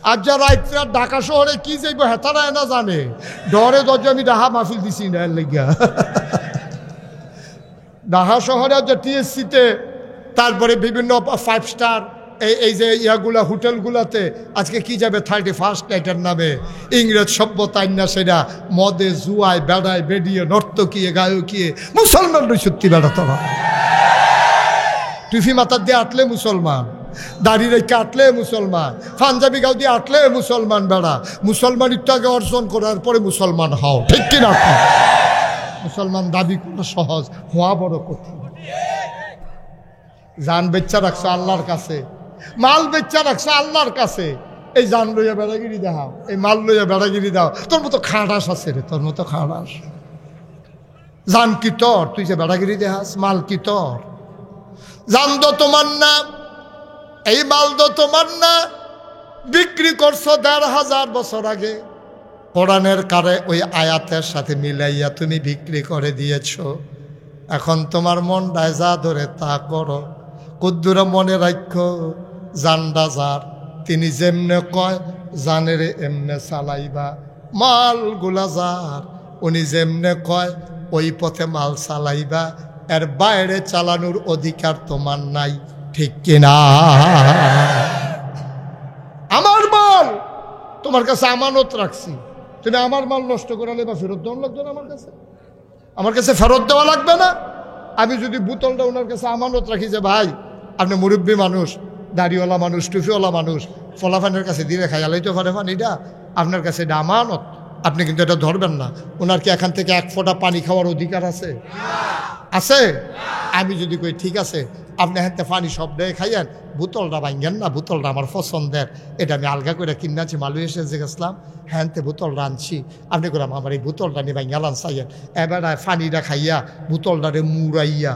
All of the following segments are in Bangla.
আর যা রাত্রে ঢাকা শহরে কি যাইব হেতারা না জানে, ডরে দরজা আমি ডাহা মাহফিল দিছি না লেগা। ঢাকা শহরে যে টিএসসিতে, তারপরে বিভিন্ন 5 স্টার এই যে ইয়াগুলা হোটেলগুলাতে আজকে কি যাবে 31st নাইটের নামে ইংরেজ সভ্যতায় না, সেটা মদে জুয়ায় বেড়ায় বেরিয়ে নর্তকিয়ে গায়কিয়ে মুসলমান সত্যি বেড়াতো না। টুফি মাথার দিয়ে আটলে মুসলমান, দাড়ি রেখে আটলে মুসলমান, পাঞ্জাবি গাও দিয়ে আটলে মুসলমান বেড়া। মুসলমানিটাকে অর্জন করার পরে মুসলমান হও, ঠিক কিনা? মুসলমান দাবি করা সহজ, হওয়া বড় কঠিন। জান বেচ্চা রাখছো আল্লাহর কাছে, মাল বেচ্চা রাখছো আল্লাহর কাছে। এই জান লইয়া বেড়াগিরি দেখাও, এই মাল লইয়া বেড়াগিরি দাও, তোর মতো খাড়াস আছে রে, তোর মতো খাড়াস। জান কি তোর, তুই যে বেড়াগিরি দেখাস? মাল কি তোর? জান তো তোমার না, এই মাল তো তোমার না, বিক্রি করছো 1500 বছর আগে। কোরআনের কারে ওই আয়াতের সাথে মিলাইয়া তুমি বিক্রি করে দিয়েছ। এখন তোমার মন যা ধরে তা করো। কুদ্দুরা মনে রাখো, জানডা যার, তিনি যেমনে কয় জানের এমনে চালাইবা। মালগুলা যার, উনি যেমনে কয় ওই পথে মাল চালাইবা। এর বাইরে চালানোর অধিকার তোমার নাই, ঠিক কিনা? আমার মাল তোমার কাছে আমানত রাখছি, তুমি আমার মাল নষ্ট করালে বা ফেরত দেওয়া লাগবে না আমার কাছে? আমার কাছে ফেরত দেওয়া লাগবে না? আমি যদি বোতলটা ওনার কাছে আমানত রাখি যে ভাই আপনি মুরব্বী মানুষ, দাড়িওয়ালা মানুষ, টুপিওয়ালা মানুষ, ফলাফানের কাছে দিয়ে খাইয়ালাই তো পারে পানিটা, আপনার কাছে এটা আমানত, আপনি কিন্তু এটা ধরবেন না। ওনার কি এখান থেকে 1 ফোঁটা পানি খাওয়ার অধিকার আছে? আছে? আমি যদি কই ঠিক আছে আপনি হ্যাঁ পানি সব দেয় খাইয়েন, বোতলটা ভাঙ্গেন না, বোতলটা আমার পছন্দের, এটা আমি আলগা করে কিনাছি মালয়েশিয়া যে গেছিলাম, হ্যাঁ বোতলটা আনছি, আপনি করলাম আমার এই বোতলটা নিয়ে ভাঙ্গালান চাইয়েন, এবার পানিটা খাইয়া বোতলটারে মুড়াইয়া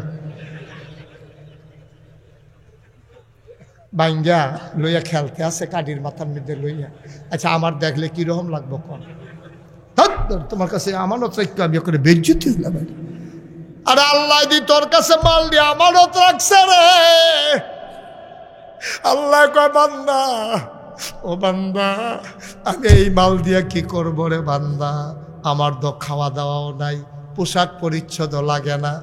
ভাঙ্গা লইয়া খেলতে আছে কাঠির মাথার মধ্যে লইয়া। আচ্ছা আমার দেখলে কীরকম লাগবো কন? তোমার কাছে আমানত রাখতে আমি করে বেজ্জতি হইলাম। আরে আল্লাহ দি তোর কাছে মাল দিয়ে আমানত রাখছে রে। আল্লাহ কয় বান্দা, ও বান্দা আমি এই মাল দিয়ে কি করবো রে বান্দা? আমার তো খাওয়া দাওয়াও নাই, পোশাক পরিচ্ছদ লাগে না,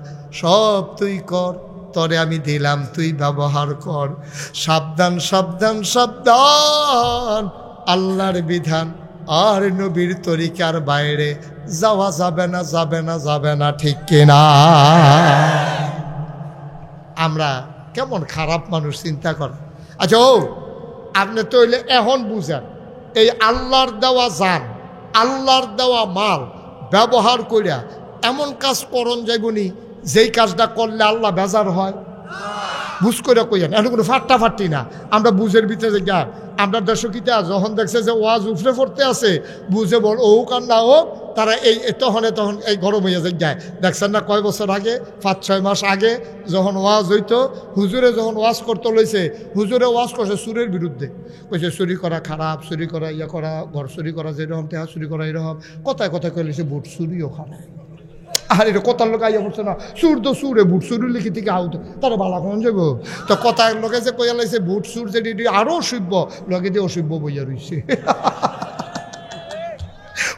সব তুই কর, তরে আমি দিলাম, তুই ব্যবহার কর। সাবধান সাবধান সাবধান, আল্লাহর বিধান আর নবীর তরিকার বাইরে যাওয়া যাবে না, যাবে না, যাবে না, ঠিক কিনা? আমরা কেমন খারাপ মানুষ, চিন্তা কর। আচ্ছা ও আপনি তো হইলে এখন বুঝেন, এই আল্লাহর দেওয়া জান, আল্লাহর দেওয়া মাল ব্যবহার করিয়া এমন কাজ করন যাইবনি যেই কাজটা করলে আল্লাহ বেজার হয়। বুঝ করে কইয়েন, এখন কোনো ফাট্টা ফাট্টি না, আমরা বুঝের ভিতরে যা। আমরা দর্শকিতা যখন দেখছে যে ওয়াজ উফরে পড়তে আছে, বুঝে বল ও কান না হোক, তারা এই তখন এই গরম হইয়া যায়। দেখছেন না কয় বছর আগে, 5-6 মাস আগে যখন ওয়াজ হইতো, হুজুরে যখন ওয়াজ করতে লইছে, হুজুরে ওয়াজ করছে সুরের বিরুদ্ধে, কইছে চুরি করা খারাপ, চুরি করা ইয়া করা, ঘর চুরি করা যেরকম, টেহা চুরি করা এরকম, কথায় কথায় কয়ে লিখছে বুট চুরিও খারাপ। আর এটা কথার লোক আইয়া পড়ছে না, সুর তো সুরে বুট চুরি লিখি থেকে আউট, তারা বালা কখন যাব? তো কথার লোকে যে কইয়া লাইছে বুট সুর যেটি আরো অসভ্য, লোকে দিয়ে অসভ্য বইয়া রইছে।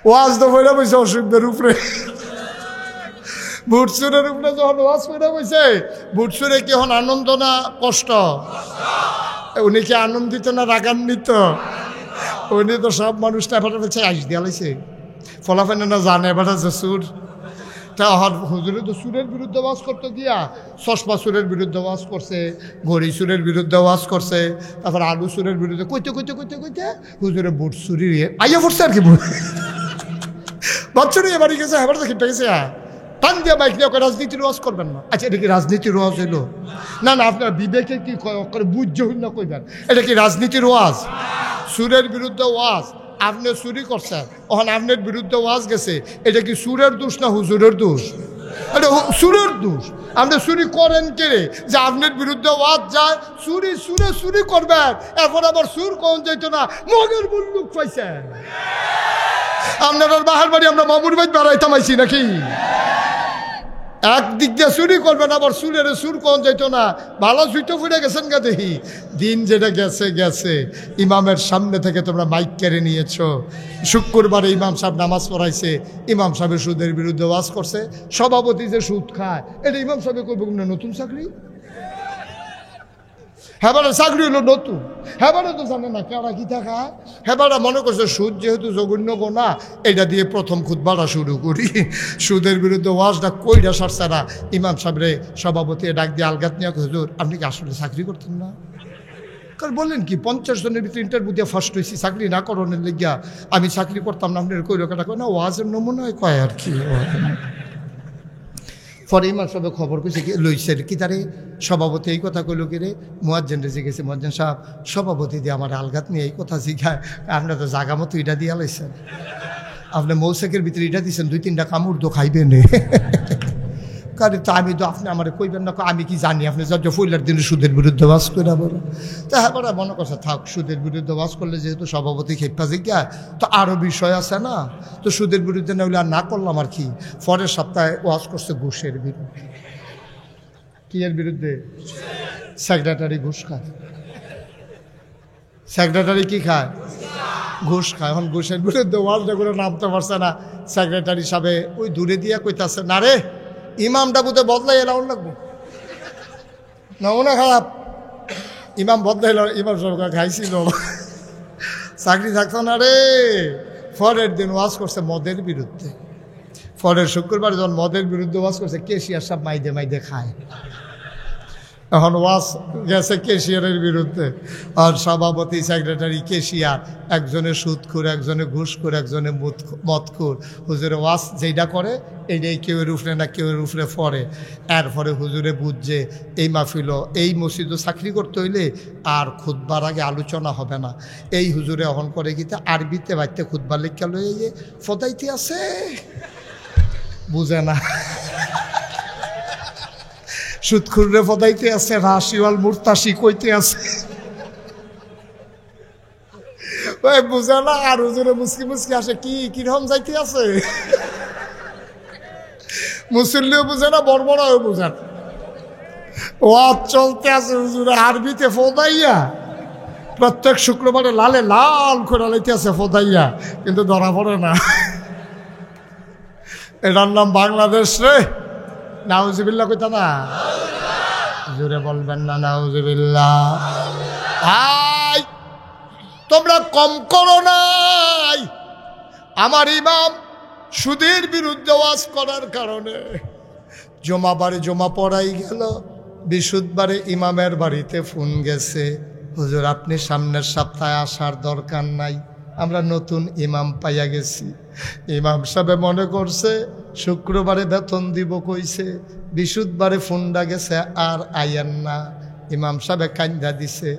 ওয়াজ তো বইরা বইছে অসভ্যের উপরে, বুট সুরের উপরে যখন ওয়াজ বইরা বইছে, বুট সুরে কি এখন আনন্দ না কষ্ট? উনি কি আনন্দিত না রাগান্বিত? উনি তো সব মানুষটা এবার বলছে আইস দিয়া লাইছে, ফলাফেন না জানে এবার যে সুর। তা হুজুরে তো সুরের বিরুদ্ধে ওয়াজ করতে গিয়া চশমা সুরের বিরুদ্ধে ওয়াজ করছে, ঘড়ি সুরের বিরুদ্ধে ওয়াজ করছে, তারপর আলু সুরের বিরুদ্ধে কইতে কইতে কইতে কইতে হুজুরে বুট সুরি আইয়া পড়ছে আর কি। বাচ্চারা এবারে গেছে, এবার তো খেপে গেছে, টান দিয়ে বাইক নিয়ে রাজনীতির ওয়াজ করবেন না। আচ্ছা এটা কি রাজনীতির ওয়াজ হইল? না না, আপনার বিবেকে কি করে বুঝ্য না কইবেন, এটা কি রাজনীতির ওয়াজ? সুরের বিরুদ্ধে ওয়াজ, আপনি চুরি করছেন, ওখানে আপনার বিরুদ্ধে ওয়াজ গেছে, এটা কি সুরের দোষ না হুজুরের দোষ? এটা সুরের দোষ। আপনি চুরি করেন কে যে আপনার বিরুদ্ধে ওয়াজ যায়? চুরি সুরে চুরি করবেন, এখন আবার সুর কোন যাইত না, মগের বুল্লুক পাইছেন। আপনার বাহার বাড়ি আমরা মামুর বাড়ি বেড়াইতাম আইছি নাকি? একদিক দিয়ে চুরি করবেন, আবার চুলের সুর কোন যাইত না, ভালো সুইটো ফুটে গেছেন গা দেখি। দিন যেটা গেছে গেছে। ইমামের সামনে থেকে তোমরা মাইক কেড়ে নিয়েছ। শুক্রবারে ইমাম সাহেব নামাজ পড়াইছে, ইমাম সাহেবের সুদের বিরুদ্ধে ওয়াজ করছে। সভাপতি যে সুদ খায়, এটা ইমাম সাহেব করবে না নতুন চাকরি? হেবারে চাকরি হলো নতুন, হেবারে তো জানে না কারা কি থাকা। হেবারা মনে করছে সুদ যেহেতু জঘন্য গোনা, এটা দিয়ে প্রথম খুতবাটা শুরু করি। সুদের বিরুদ্ধে ওয়াজটা কইরা সারছে না। ইমাম সাহেবরে সভাপতি ডাক দিয়ে আলগাত নিয়ে, হুজুর আপনি কি আসলে চাকরি করতেন না? কারণ বললেন কি 50 জনের ভিতরে ইন্টারভিউ দিয়ে ফার্স্ট হয়েছি, চাকরি না করণের লেগিয়া আমি চাকরি করতাম না, আপনার কইল কাটা কয় না, ওয়াজের নমুনা কয় আর কি। পরে ইমাম সাহেব খবর কইছে কি লইছে কি তারে সভাপতি এই কথা কইল কি রে, মুয়াজ্জিন রে জিজ্ঞেসে, মুয়াজ্জিন সাহেব সভাপতি দিয়ে আমার আলগাত নিয়ে এই কথা জিজ্ঞায়, আপনার তো জাগা মতো এটা দিয়া লাইছেন, আপনি মৌসেকের ভিতরে এটা দিচ্ছেন, 2-3টা কামড় তো খাইবেন। কারণ তো আমি তো আপনি আমার কইবেন না, আমি কি জানি আপনি যত ফুলের দিনে সুদের বিরুদ্ধে বাস করে বলো। তা হ্যাঁ মনে করছে থাক, সুদের বিরুদ্ধে বাস করলে যেহেতু সভাপতি খেপা জিজ্ঞা, তো আরও বিষয় আছে না, তো সুদের বিরুদ্ধে না হলে আর না করলাম আর কি। পরের সপ্তাহে ওয়াজ করছে ঘুষের বিরুদ্ধে। কি এর বিরুদ্ধে? সেক্রেটারি ঘুষ খায়। সেক্রেটারি কি খায়? ঘুষ খায়। এখন ঘুষের বিরুদ্ধে ওয়াজটা করে নামতে পারছে না। সেক্রেটারি সাহেব ওই দূরে দিয়া কইতাছে, না রে ইমামটা বুঝে বদলাই এলাও লাগবো না খারাপ, ইমাম বদলাইল, ইমাম সরকার খাইছিল, চাকরি থাকতো না রে। পরের দিন ওয়াজ করছে মদের বিরুদ্ধে। পরের শুক্রবার যখন মদের বিরুদ্ধে ওয়াজ করছে, কেশিয়ার সব মাইদে মাইদে খায়। এখন ওয়াজ গেছে কেশিয়ারের বিরুদ্ধে, আর সভাপতি সেক্রেটারি কেশিয়ার, একজনে সুদখোর, একজনে ঘুষখোর, একজনে মদখোর। হুজুরে ওয়াজ যেইটা করে এইটাই কেউয়ের উফরে না কেউয়ের উফরে পড়ে। এরপরে হুজুরে বুঝছে এই মাহফিল, এই মসজিদও চাকরি করতে হইলে আর খুতবার আগে আলোচনা হবে না। এই হুজুরে অহন করে গিতে আরবিতে বাইতে খুতবার লিখা লইয়ে ফদাইতে আছে, বুঝে না। সুদখুররে ফদাইতে আছে, রাশিওয়াল মুরতাসি কইতে আছে, ওই বুঝে না। আর হুজুরে মুসকি মুসকি আসে, কি কিরকম যাইতে আছে, মুসল্লিও বুঝে না, বর্বরাও বুঝে না। ওয়াজ চলতে আছে, হুজুরে আরবিতে ফদাইয়া প্রত্যেক শুক্রবারে লালে লাল করে লাইতে আছে ফদাইয়া, কিন্তু ধরা পড়ে না। এটার নাম বাংলাদেশ রে। নাউজুবিল্লাহ কইতা না, জোরে বলবেন না নাউজুবিল্লাহ। ভাই তোমরা কম করো নাই। আমার ইমাম সুদের বিরুদ্ধে ওয়াজ করার কারণে জমাবারে জমা পড়াই গেল, বিশুদ্ধবারে ইমামের বাড়িতে ফোন গেছে, হুজুর আপনি সামনের সপ্তাহে আসার দরকার নাই, আমরা নতুন ইমাম পাইয়া গেছি। ইমাম সাহেব মনে করছে শুক্রবারে বেতন দিব কইছে, বিশুদ্ধবারে ফোনটা গেছে আর আইয়ান না। ইমাম সাহেব কান্দা দিছে,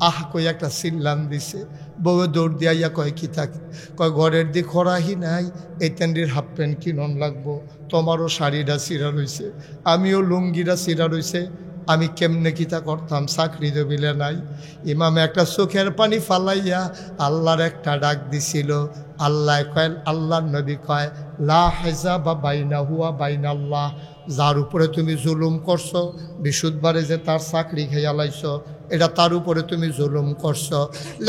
আহ কই একটা চিল্লান দিছে। বউ দৌড় দিয়া কয় কি থাকে, কয় ঘরের দিক খরাহি নাই, এই তেন্ডির হাফ প্যান্ট কিনন লাগবো, তোমারও শাড়িটা চিরা রইছে, আমিও লুঙ্গিটা চিরা রইছে, আমি কেমনে কিতা করতাম, চাকরি জমিলে নাই। ইমামে একটা চোখের পানি ফালাইয়া আল্লাহর একটা ডাক দিছিল। আল্লাহ কয়, আল্লাহর নবী কয়, লা হিজাবা বাইনাহু ওয়া বাইনাল্লাহ, যার উপরে তুমি জুলুম করছো, বিশুদ্ধবারে যে তার চাকরি খেয়া লাইছো, এটা তার উপরে তুমি জুলুম করছো।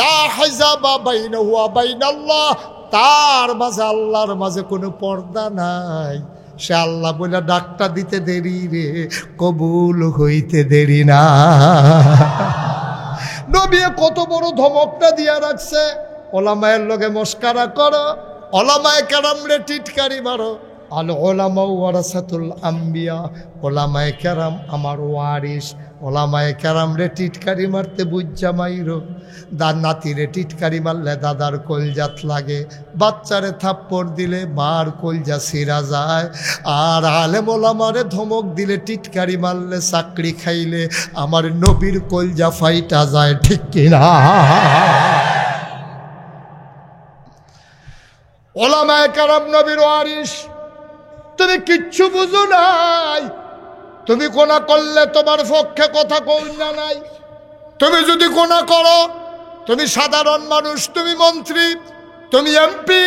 লা হিজাবা বাইনাহু ওয়া বাইনাল্লাহ, তার মাঝে আল্লাহর মাঝে কোনো পর্দা নাই। সে আল্লাহ বলে ডাকটা দিতে দেরি রে, কবুল হইতে দেরি না। নবী কত বড় ধমকটা দিয়া রাখছে, ওলামায়ের লগে মস্কারা করো, ওলামায়ে কেরামরে টিটকারি মারো। আল ওলামা ওয়ারাসাতুল আম্বিয়া, ওলামায়ে কেরাম আমার ওয়ারিস। ওলামায়ে কেরামরে টিটকারি মারতে বুঝা মাইরো। নাতিরে টিটকারি মারলে দাদার কলজাত লাগে, বাচ্চারে থাপ্পড় দিলে মার কলজা ছিঁড়া যায়, আর আলেম ওলামারে ধমক দিলে টিটকারি মারলে চাকরি খাইলে আমার নবীর কলজা ফাইটা যায়, ঠিক কিনা? ওলামায়ে কেরাম নবীর ওয়ারিস। তুমি কিচ্ছু বুঝো নাই, তুমি কোনা করলে তোমার পক্ষে কথা কই না নাই। তুমি যদি কোনা করো, তুমি সাধারণ মানুষ, তুমি মন্ত্রী, তুমি এমপি,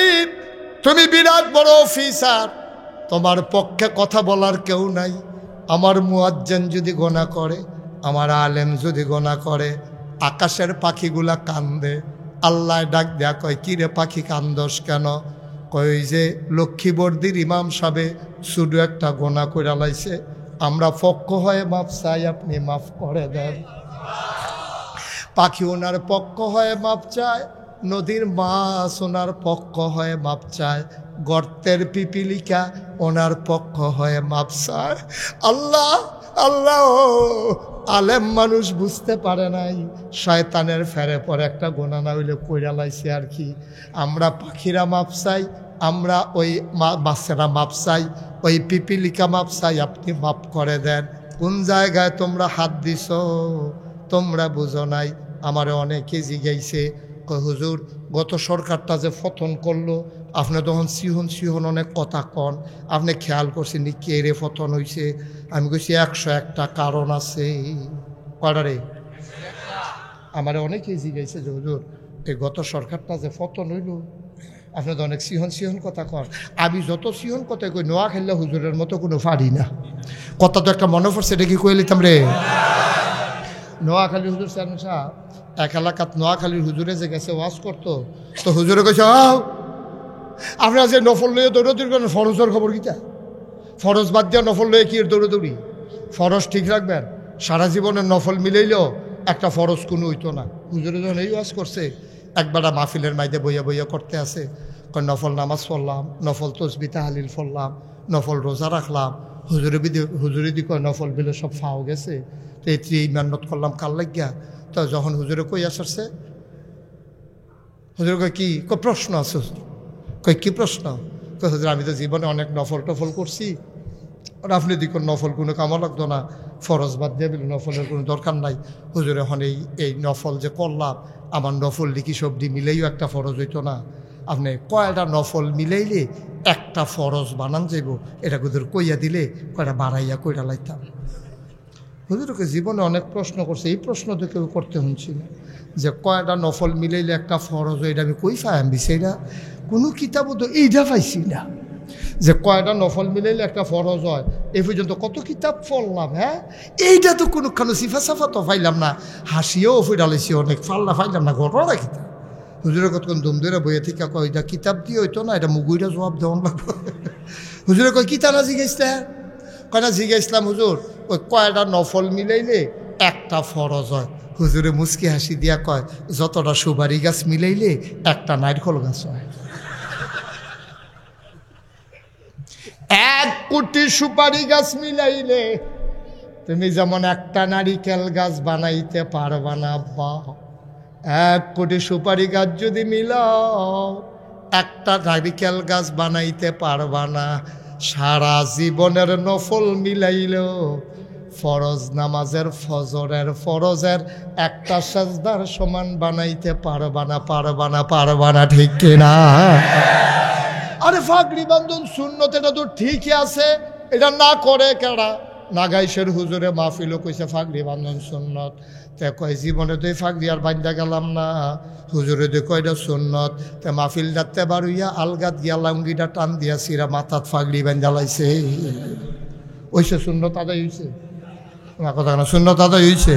তুমি বিরাট বড় অফিসার, তোমার পক্ষে কথা বলার কেউ নাই। আমার মুয়াজ্জিন যদি গোনা করে, আমার আলেম যদি গোনা করে, আকাশের পাখিগুলা কান্দে। আল্লাহ ডাক দেয়া কয়, কি রে পাখি কান্দস কেন? কই যে লক্ষ্মীবর্দির ইমাম সাহেব শুধু একটা গোনা করে লাইছে, আমরা পক্ষ হয়ে মাপ চাই, আপনি মাফ করে দেন। পাখি ওনার পক্ষ হয়ে মাপ চায়, নদীর মাছ ওনার পক্ষ হয়ে মাপ চায়, গর্তের পিপিলিকা ওনার পক্ষ হয়ে মাপ চায়। আল্লাহ আল্লাহ, আলেম মানুষ বুঝতে পারে নাই, শয়তানের ফেরে পরে একটা গোনা না হইলে কইরা লাইছে আর কি। আমরা পাখিরা মাপ চাই, আমরা ওই মাছেরা মাপ চাই, ওই পিপিলিকা মাপ চাই, আপনি মাপ করে দেন। কোন জায়গায় তোমরা হাত দিছ তোমরা বুঝো নাই। আমারে অনেকে জিগাইছে, হুজুর গত সরকারটা যে ফতন করলো, আপনি তখন সিহন অনেক কথা কন, আপনি খেয়াল করছেন কে রে ফতন হয়েছে? আমি কইছি 101টা কারণ আছে। কয়টারে? আমারে অনেকেই জিগাইছে যে হুজুর এই গত সরকারটা যে ফতন হইল, আপনি তো অনেক সিহন কথা কন। আমি যত সিহন কথা কই, নোয়া খেললে হুজুরের মতো কোনো পারি না। কথা তো একটা মনে পড়ছে, এটা কি কয়ে লিতাম রে? নোয়াখালী হুজুর চেয়ারম্যান সাহেব এক এলাকাত নোয়াখালীর হুজুরে যে গেছে ওয়াজ করতো, তো হুজুরে কইছে, আপনারা যে নফল লইয়ে দৌড়াদৌড়ি করেন, ফরজের খবর কিটা? ফরজ বাদ দিয়া নফল লইয়ে কি দৌড়াদৌড়ি? ফরজ ঠিক রাখবেন, সারা জীবনের নফল মিলাইলেও একটা ফরজ কোনো হইতো না। হুজুরে যখন এই ওয়াজ করছে, একবারটা মাহফিলের মাইদে বইয়া বইয়া করতে আছে, নফল নামাজ পড়লাম, নফল তসবিহ তাহলিল পড়লাম, নফল রোজা রাখলাম। হুজুরে দি কয় নফল বিলে সব ফাও গেছে, তো এই মেহনত করলাম কাল লাগিয়া। তো যখন হুজুরে কই আসছে, হুজুর কয় কি প্রশ্ন আছে? কই কি প্রশ্ন? কই হুজুর আমি তো জীবনে অনেক নফল টফল করছি, আর আপনি দিক নফল কোনো কামও লাগতো না, ফরজ বাদ দিয়ে বলে নফলের কোনো দরকার নাই। হুজুর এখন এই নফল যে করলাম, আমার নফল লিখি সবজি মিলেইও একটা ফরজ হইতো না? আপনি কয়টা নফল মিলাইলে একটা ফরজ বানান যাইব, এটা হুজুর কইয়া দিলে কয়টা বাড়াইয়া কইরা লাইতাম। হুজুরকে জীবনে অনেক প্রশ্ন করছে, এই প্রশ্ন তো কেউ করতে শুনছি না, যে কয়টা নফল মিলাইলে একটা ফরজ হয়, এটা আমি কই পাই? আমি সেইটা কোনো কিতাবও তো এইটা পাইছি না, যে কয়টা নফল মিলাইলে একটা ফরজ হয়। এই পর্যন্ত কত কিতাব পড়লাম, হ্যাঁ এইটা তো কোনোখানো সিফা সাফা তো পাইলাম না। হাসিও ফিরালেছি অনেক, পাল্লা পাইলাম না, ঘটনা কিতাব। হুজুরের কতক্ষণ দুম ধরে বইয়ে থেকে কয়, এটা কিতাব দিয়ে হইতো না, এটা মুগুইটা জবাব দেওয়ান লাগবে। হুজুরে কয় কি তারা জিজ্ঞাসা? কয় না জিজ্ঞাসলাম হুজুর ওই কয়টা নফল মিলাইলে একটা ফরজ হয়? হুজুরে মুচকি হাসি দিয়া কয়, যতটা সুপারি গাছ মিলাইলে একটা নারকেল গাছ হয়। 1 কোটি সুপারি গাছ মিলাইলে তুমি যেমন একটা নারিকেল গাছ বানাইতে পারবা না। বা 1 কোটি সুপারি গাছ যদি মিলাও, একটা নারিকেল গাছ বানাইতে পারবা না। সারা জীবনের নফল মিলাইলেও ফরজ নামাজের ফজরের ফরজের একটা সাজদার সমান বানাইতে পারবা না। ঠিক কিনা? আরে ফাগড়ি বান্ধন সুন্নত, এটা তো ঠিকই আছে, এটা না করে কেডা? নাগাইশের হুজুরে মাহফিলও কইছে ফাগড়ি বান্ধন সুন্নত। তে কয় জীবনে তো এই ফাগড়ি আর বান্ধা গেলাম না। হুজুরে তো কয়টা সুন্নত, তে মাহফিল ডাকতে বারুইয়া আলগাত গিয়া লাঙ্গিটা টান দিয়া সিরা মাথাত ফাগড়ি বান্ধা লাইছে। ওইসে সুন্নত আদায় হইছে না? কথা না, সুন্নত আদায় হইছে।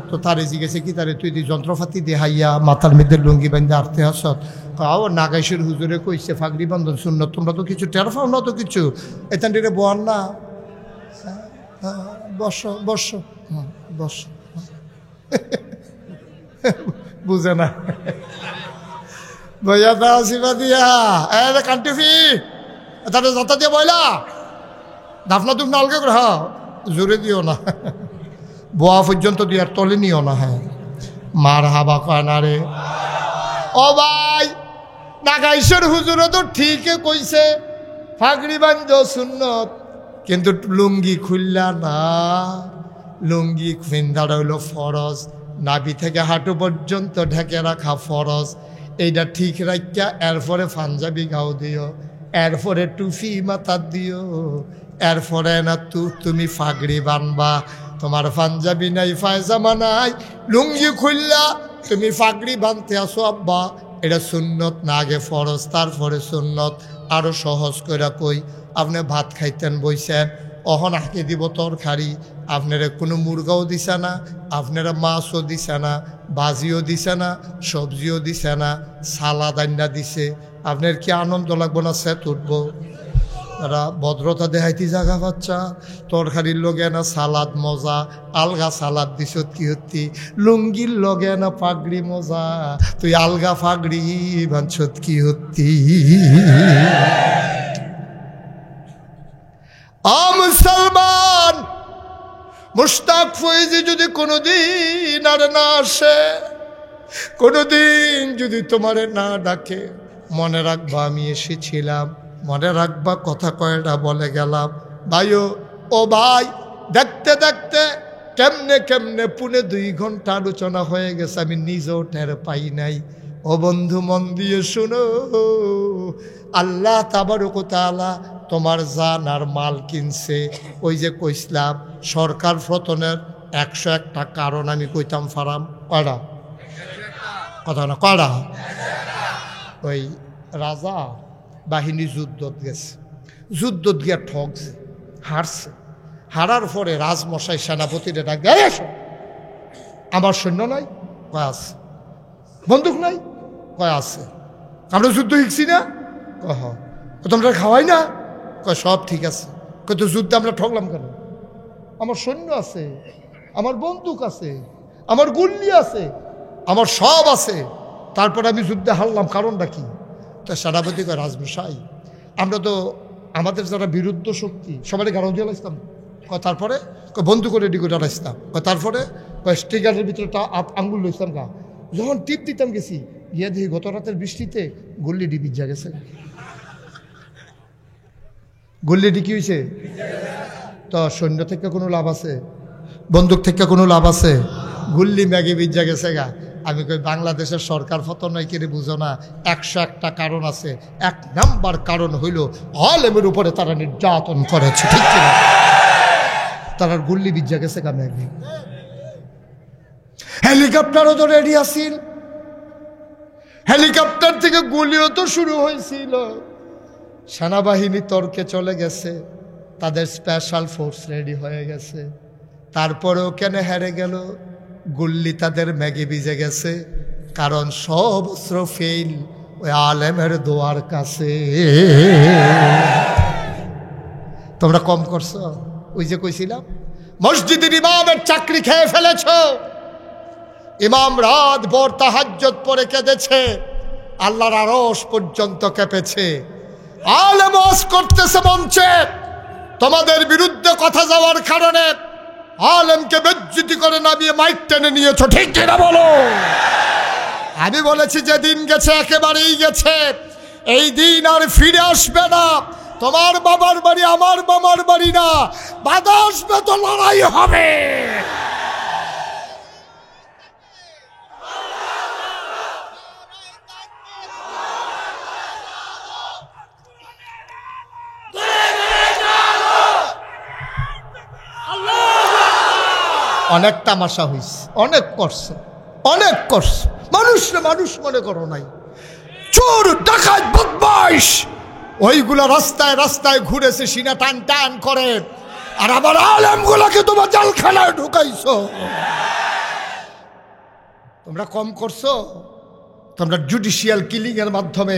তো তারে জিজ্ঞেসে কি, তারে তুই যন্ত্রপাতি দেহাইয়া মাথার মধ্যে লুঙ্গি বান্ধা আরতে আসত? কাও নাগাইশের হুজুরে কইছে ফাগড়ি বান্ধন সুন্নত, তোমরা তো কিছু টের পাও না, তো কিছু এখান থেকে বোয়ান না। বসো বসো বসো, বুঝে না বইয়া দাও শিবা দিয়া কান্টিফি তাদের যথা দিয়ে বইলা দাফনা তুফনা আলগে করে, হ্যাঁ জোরে দিও না, বোয়া পর্যন্ত দিয়ে আর তলে নিও না। হ্যাঁ মার হাবা কয় না রে। ও ভাই, নাগাইশের হুজুরে তো ঠিকই কইছে ফাগড়ি বান্ধ সুন্নত, কিন্তু লুঙ্গি খুললা না। লুঙ্গি ফিন্দাটা হইল ফরজ, নাভি থেকে হাঁটু পর্যন্ত ঢেকে রাখা ফরজ। এইটা ঠিক রাখিয়া এরপরে পাঞ্জাবি গাও দিও, এরপরে টুপি মাথা দিও, এরপরে না তুমি ফাগড়ি বানবা। তোমার পাঞ্জাবি নাই, পায়জামা নাই, লুঙ্গি খুললা তুমি ফাগড়ি বানতে আসো আব্বা, এটা সুন্নত না, আগে ফরজ তারপরে সুন্নত। আরও সহজ করে কই, আপনি ভাত খাইতেন বইছেন, অহন আঁকে দিব তরকারি, আপনারা কোনো মুরগাও দিছে না, আপনারা মাছও দিছে না, ভাজিও দিছে না, সবজিও দিছে না, সালাদ আন্ডা দিছে, আপনার কি আনন্দ লাগবো না? সেট উঠবো? তারা ভদ্রতা দেখাইতে জায়গা পাচ্ছা, তরকারির লগে না সালাদ মজা, আলগা সালাদ দিছত কি হতি, লুঙ্গির লগে না পাগড়ি মজা, তুই আলগা পাগড়ি বাঞ্ছত কি হতি। মুসলমান, মুশতাক ফয়েজি যদি কোনোদিন আর না আসে, কোনোদিন যদি তোমারে না ডাকে, মনে রাখবা আমি এসেছিলাম, মনে রাখবা কথা কয়টা বলে গেলাম। ভাইও ও ভাই, দেখতে দেখতে কেমনে কেমনে 2.5 ঘন্টা আলোচনা হয়ে গেছে, আমি নিজেও টের পাই নাই। ও বন্ধু, মন দিয়ে শুনো, আল্লাহ তাবারক ওয়া তাআলা তোমার জান আর মাল কিনছে। ওই যে কইসলাম সরকার পতনের 101টা কারণ, আমি কইতাম ফারাম কয়টা কথা না, কয়টা? ওই রাজা বাহিনী যুদ্ধত গেছে, যুদ্ধত গিয়া ঠকছে, হারছে, হারার পরে রাজমশাই সেনাপতিরে ডাক দেয়, আমার সৈন্য নাই? কয় আছে। বন্দুক নাই? কয় আছে। আমরা যুদ্ধ শিখছি না? কহ। তোমরা খাওয়াই না? কয় সব ঠিক আছে। কয় তো যুদ্ধে আমরা ঠকলাম কেন? আমার সৈন্য আছে, আমার বন্দুক আছে, আমার গুল্লি আছে, আমার সব আছে, তারপরে আমি যুদ্ধে হারলাম, কারণটা কি? তো সেনাপতি কয়, রাজমশাই আমরা তো আমাদের যারা বিরুদ্ধ শক্তি সবাই গাড়ো দিয়ে আসতাম। কয় তারপরে? কয় বন্দুক রেডি করে আসতাম। কয় তারপরে? কয় স্টিকারের ভিতরে আঙ্গুল লইতাম গা, যখন টিপ দিতাম গেছি, গিয়া দেখি গত রাতের বৃষ্টিতে গুল্লিডি ভিজা গেছে। গুল্লিডি কি হয়েছে? তো সৈন্য থেকে কোনো লাভ আছে? বন্দুক থেকে কোনো লাভ আছে? গুল্লি ম্যাগে ভিজা গেছে গা। আমি কই বাংলাদেশের সরকার পতন নয় কিরে, বুঝো না? 101টা কারণ আছে। 1 নাম্বার কারণ হইল আলেমের উপরে তারা নির্যাতন করেছে, ঠিক কিনা? তারা গুল্লি ভিজা গেছে গা ম্যাগে। হেলিকপ্টারও তো রেডি আসিল, হেলিকপ্টার থেকে গুলিও তো শুরু হয়েছিল। সেনাবাহিনী তর্কে চলে গেছে, তাদের স্পেশাল ফোর্স রেডি হয়ে গেছে, তারপরেও কেন হেরে গেল? গুল্লি তাদের ম্যাগে ভিজে গেছে, কারণ সব অস্ত্র ফেল ওই আলেমের দোয়ার কাছে। তোমরা কম করছো। ওই যে কইছিলাম মসজিদের ইমামের চাকরি খেয়ে ফেলেছ, ইমাম রাত ভর তাহাজ্জুদ পড়ে কেঁদেছে, আল্লাহর আরশ পর্যন্ত কেঁপেছে, আলেম ওয়াজ করতেছে মঞ্চে, তোমাদের বিরুদ্ধে কথা যাওয়ার কারণে আলেমকে বেজ্জতি করে নামিয়ে মাইক টেনে নিয়েছো, ঠিক কিনা বলো? আমি বলেছি যে দিন গেছে একেবারেই গেছে, এই দিন আর ফিরে আসবে না। তোমার বাবার বাড়ি আমার বাবার বাড়ি না, বাধা আসবে তো লড়াই হবে। অনেক তামাশা হয়েছে, অনেক করছে, অনেক করছে, মানুষরে মানুষ মনে করো নাই। চোর ডাকাত বদমাইশ ওইগুলা রাস্তায় রাস্তায় ঘুরেছে, সিনা টান টান করে, আর আবার আলেমগুলাকে তোমার জালখানায় ঢুকাইছো। তোমরা কম করছো, তোমরা জুডিশিয়াল কিলিং এর মাধ্যমে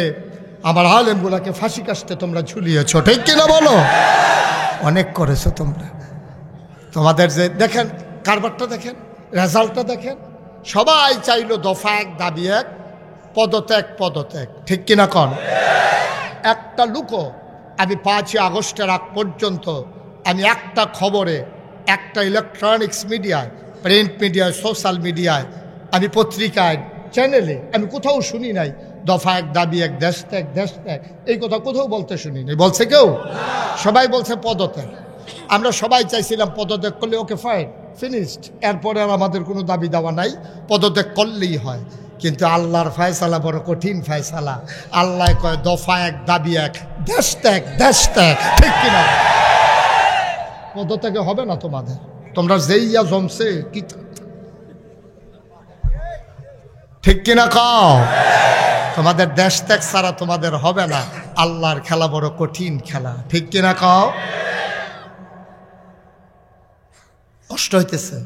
আমার আলেমগুলাকে ফাঁসি কাস্তে তোমরা ঝুলিয়েছো, ঠিক কিনা বলো? অনেক করেছো তোমরা। তোমাদের যে দেখেন কারবারটা দেখেন, রেজাল্টটা দেখেন, সবাই চাইলো দফা 1 দাবি 1, পদত্যাগ পদত্যাগ, ঠিক কিনা কন? একটা লুকো আমি 5ই আগস্টের আগ পর্যন্ত আমি একটা খবরে, একটা ইলেকট্রনিক্স মিডিয়ায়, প্রিন্ট মিডিয়ায়, সোশ্যাল মিডিয়ায়, আমি পত্রিকায়, চ্যানেলে আমি কোথাও শুনি নাই দফা 1 দাবি 1, দেশ ত্যাগ দেশ ত্যাগ, এই কথা কোথাও বলতে শুনি নাই। বলছে কেউ? সবাই বলছে পদত্যাগ। আমরা সবাই চাইছিলাম পদত্যাগ করলে ওকে ফাইন, ফিনিশড, এরপরে আর আমাদের কোনো দাবি দেওয়া নাই, পদত্যাগ করলেই হয়। কিন্তু আল্লাহর ফয়সালা বড় কঠিন ফয়সালা। আল্লাহ কয় দফা 1 দাবি 1, দেশ ত্যাগ দেশ ত্যাগ, ঠিক কিনা? পদত্যাগে হবে না তোমাদের, তোমরা যেইয়া জমছে কি, ঠিক কিনা? কাও তোমাদের দেশ ত্যাগ ছাড়া তোমাদের হবে না। আল্লাহর খেলা বড় কঠিন খেলা, ঠিক কিনা কও? কষ্ট হইতেছে,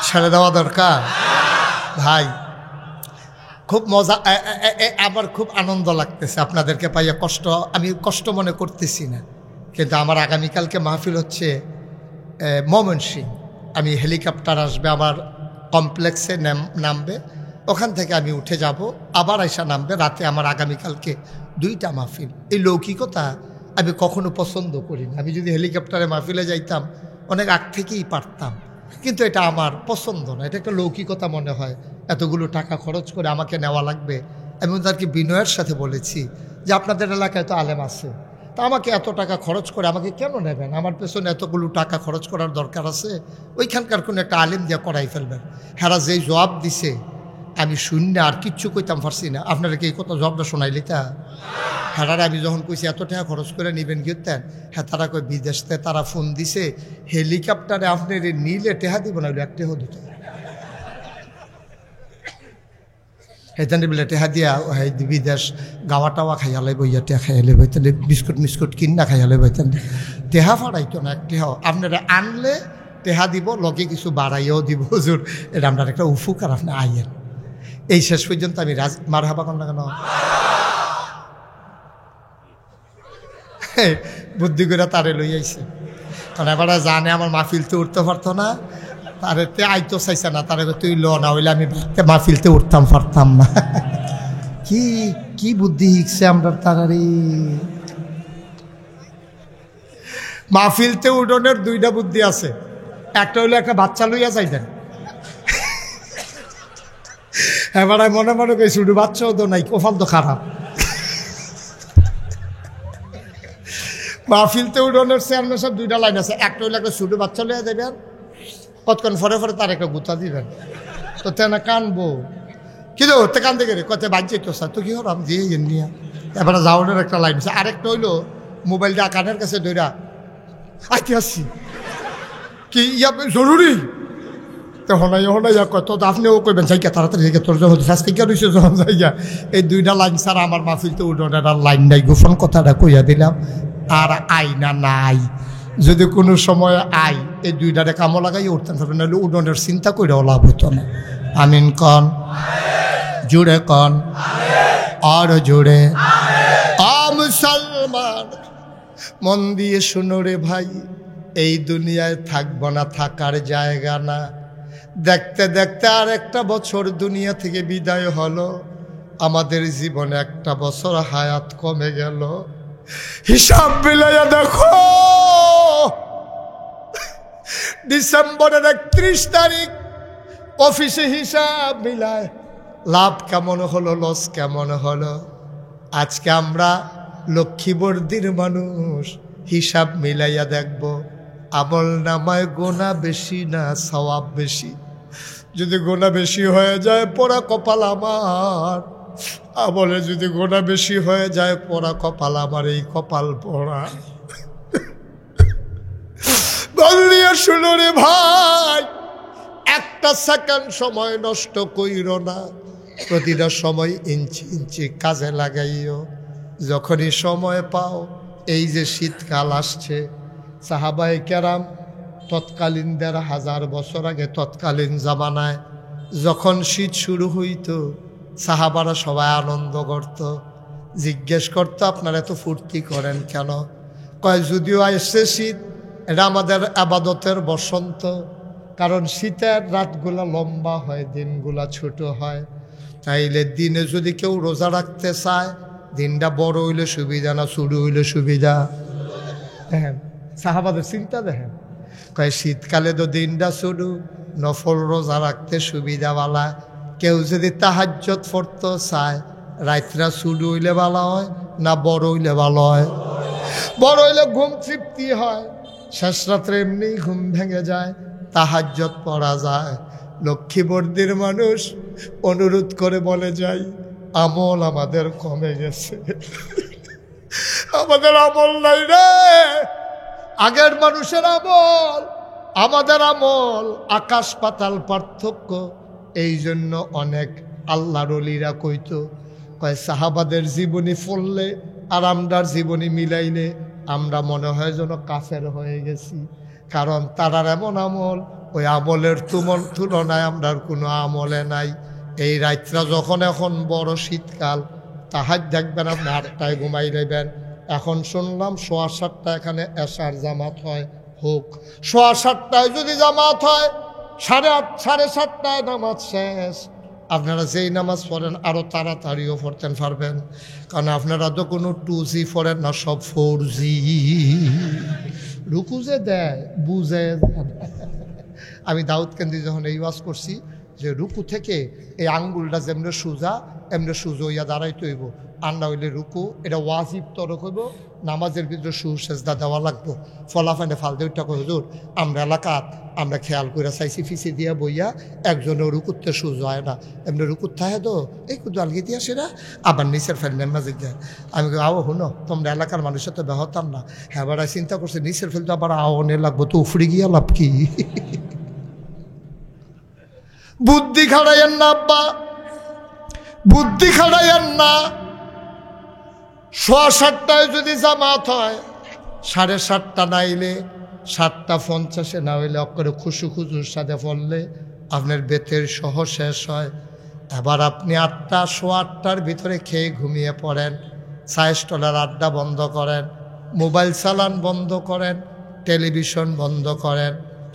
ছেড়ে দেওয়া দরকার। ভাই খুব মজা, আমার খুব আনন্দ লাগতেছে আপনাদেরকে পাইয়া। আমি কষ্ট মনে করতেছি না, কিন্তু আমার আগামীকালকে মাহফিল হচ্ছে ময়মনসিংহ। আমি হেলিকপ্টার আসবে আমার কমপ্লেক্সে নামবে, ওখান থেকে আমি উঠে যাব, আবার আইসা নামবে রাতে। আমার আগামীকালকে 2টা মাহফিল। এই লৌকিকতা আমি কখনো পছন্দ করি না। আমি যদি হেলিকপ্টারে মাহফিলে যাইতাম অনেক আগ থেকেই পারতাম, কিন্তু এটা আমার পছন্দ না। এটা একটা লৌকিকতা মনে হয়, এতগুলো টাকা খরচ করে আমাকে নেওয়া লাগবে। আমি তাদেরকে বিনয়ের সাথে বলেছি যে আপনাদের এলাকায় তো আলেম আছে, তা আমাকে এত টাকা খরচ করে আমাকে কেন নেবেন? আমার পেছনে এতগুলো টাকা খরচ করার দরকার আছে? ওইখানকার কোনো একটা আলেম দিয়ে করাই ফেলবেন। হ্যাঁ, যেই জবাব দিছে আমি শূন্য আর কিচ্ছু কইতাম পারছি না। আপনারা কি এই কথা জবাবটা শোনাইলি? তা হ্যাঁ, আমি যখন কইছি এত টাকা খরচ করে নিবেন গিয়েতেন, হ্যাঁ তারা কই বিদেশতে তারা ফোন দিছে হেলিকপ্টারে আপনার নিলে টেহা দিব না, একটেহ দিত হেতানি বলে টেহা দিয়া বিদেশ গাওয়া টাওয়া খাইয়ালে বইয়া টেহা খাইয়ালে বইতেন, বিস্কুট মিস্কুট কিনা খাইয়ালে বইতেন, টেহা ফাড়াইতো না একটেহ। আপনারা আনলে টেহা দিব, লগে কিছু বাড়াইয়াও দিব। হুজুর এটা আপনার একটা উফুকার, আপনি আইয়েন। এই শেষ পর্যন্ত আমি মারহাবা কর না কেন? বুদ্ধি করে তারে লই আইছে, কারণ এবার জানে আমার মাহফিলতে উঠতে পারতো না, তারে তে আইতো চাইছে না। তারে তুই ল না হইলে আমি মাহফিলতে উঠতাম পারতাম না। কি কি বুদ্ধি শিখছে আমরা তারারি। মাহফিলতে উঠনের 2টা বুদ্ধি আছে। একটা হইলো একটা বাচ্চা লইয়া যাইতেন, এবার মনে মনে কই শুধু বাচ্চাও তো নাই, কপাল তো খারাপ। মাহফিলতে উঠনের চেয়ারম্যান সব 2টা লাইন আছে। একটা হইলে একটা ছোটো বাচ্চা লইয়া যাবেন, কতক্ষণ ফরে ফরে তার একটা গুতা দিবেন, তো তেনা কানবো কিন্তু তে কান থেকে কত বাজ্যে তো স্যার তো কি হলাম দিয়ে নিয়া। এবারে যাওয়ানোর একটা লাইন আছে। আরেকটা হইলো মোবাইলটা কানের কাছে ধইরা আইতে আসছি কি ইয়া জরুরি, তো হনাইয়া কত আপনিও কইবেন যাইকা তাড়াতাড়ি যাইকা, তোর যখন ফ্যাস্টিকা রয়েছে যখন যাইয়া। এই 2টা লাইন ছাড়া আমার মাহফিলতে উঠোনের আর লাইন নাই। গোপন কথাটা কইয়া দিলাম। আর আইনা নাই, যদি কোনো সময় আই এই 2টারে কামো লাগাই উঠতেন পারবেন, নাহলে উডনের চিন্তা করেও লাভ হতো না। আমিন কন, জুড়ে কন, আর জুড়ে। মুসলমান মন দিয়ে শুনো রে ভাই, এই দুনিয়ায় থাকবো না, থাকার জায়গা না। দেখতে দেখতে আর একটা বছর দুনিয়া থেকে বিদায় হলো, আমাদের জীবনে একটা বছর হায়াত কমে গেল। হিসাব মিলাইয়া দেখো, ডিসেম্বরের 31 তারিখ অফিসে হিসাব মিলায় লাভ কেমন হলো, লস কেমন হলো। আজকে আমরা লক্ষ্মীবর্দির মানুষ, হিসাব মিলাইয়া দেখব আমল নামায় গোনা বেশি না সওয়াব বেশি। যদি গোনা বেশি হয়ে যায় পোড়া কপাল আমার, আমলে যদি গোনা বেশি হয়ে যায় পোড়া কপাল আমার, এই কপাল পোড়া। বলিয়া শুনো রে ভাই, একটা সেকেন্ড সময় নষ্ট কইর না, প্রতিটা সময় ইঞ্চি ইঞ্চি কাজে লাগাইও। যখনই সময় পাও, এই যে শীতকাল আসছে, সাহাবায়ে কেরাম তৎকালীন ১৫০০ বছর আগে তৎকালীন জামানায় যখন শীত শুরু হইত, সাহাবারা সবাই আনন্দ করত। জিজ্ঞেস করতো আপনারা এত ফুর্তি করেন কেন? কয় যদিও আসছে শীত, এটা আমাদের আবাদতের বসন্ত, কারণ শীতের রাতগুলা লম্বা হয়, দিনগুলা ছোট হয়। তাইলে দিনে যদি কেউ রোজা রাখতে চায়, দিনটা বড় হইলে সুবিধা না শুরু হইলে সুবিধা? দেখেন সাহাবাদের চিন্তা দেখেন। কয় শীতকালে তো দিনটা শুরু, নফল রোজা রাখতে সুবিধাওয়ালা। কেউ যদি তাহাজ্জুদ পড়তে চায়, রাতটা শুরু হইলে ভালো হয় না বড় হইলে ভালো হয়? বড় হইলে ঘুম তৃপ্তি হয়, শেষ রাত্রে এমনি ঘুম ভেঙে যায়, তাহাজ্জুদ পড়া যায়। লক্ষ্মীবর্দির মানুষ অনুরোধ করে বলে যাই, আমল আমাদের কমে গেছে, আমাদের আমল নাই রে। আগের মানুষের আমল, আমাদের আমল আকাশ পাতাল পার্থক্য। এই জন্য অনেক আল্লাহর ওলিরা কইতো, কয় সাহাবাদের জীবনী পড়লে আর আমরার জীবনী মিলাইলে আমরা মনে হয় যেন কাফের হয়ে গেছি, কারণ তারার এমন আমল, ওই আমলের তুলনায় আমরার কোনো আমলে নাই। এই রাত্রা যখন এখন বড় শীতকাল, তাহার দেখবেন আপনি 8টায় ঘুমাই নেবেন। এখন শুনলাম 7:15 এখানে এশার জামাত হয়, হোক 7:15 যদি জামাত হয়, 8:30 7:30 নামাজ শেষ। আপনারা যেই নামাজ পড়েন আরও তাড়াতাড়িও পড়তেন পারবেন, কারণ আপনারা তো কোনো 2G পড়েন না, সব 4G। রুকু যে দেয় বুঝে। আমি দাউদকান্দি যখন এই ওয়াজ করছি যে রুকু থেকে এই আঙ্গুলটা যেমনি সোজা এমনি সুজো হইয়া দাঁড়াইতে হইব, আর না হইলে রুকু এটা ওয়াজিব তরক হইব, নামাজের ভিতরে সুসেজদা দেওয়া লাগবো। ফলাফানে ফাল দেউটা কই হুজুর আমরা এলাকাত আমরা খেয়াল করে চাইছি ফিসি দিয়া বইয়া একজনের রুকুতে সুজ হয় না, এমনি রুকুত থাকে তো এই কিন্তু আলগি দিয়া সেরা আবার নিচের ফেল নামাজে যায়। আমি আও শুনো তোমরা এলাকার মানুষের তো বেহতাম না, হ্যাঁ এবার চিন্তা করছে নিচের ফেল তো আবার আওনে লাগবো, তো উফড়ে গিয়া লাভ কি? বুদ্ধি খাড়াইয়েন না আব্বা, বুদ্ধি খাড়াইয়েন না। 7:15 যদি জামাত হয়, 7:30 নাইলে 7:50 না হইলে অক্ষরে খুশু খুজুর সাথে পড়লে আপনার বেতের সহ শেষ হয়। এবার আপনি 8টা 8:15 ভিতরে খেয়ে ঘুমিয়ে পড়েন, চায়ের স্টলের আড্ডা বন্ধ করেন, মোবাইল চালান বন্ধ করেন, টেলিভিশন বন্ধ করেন।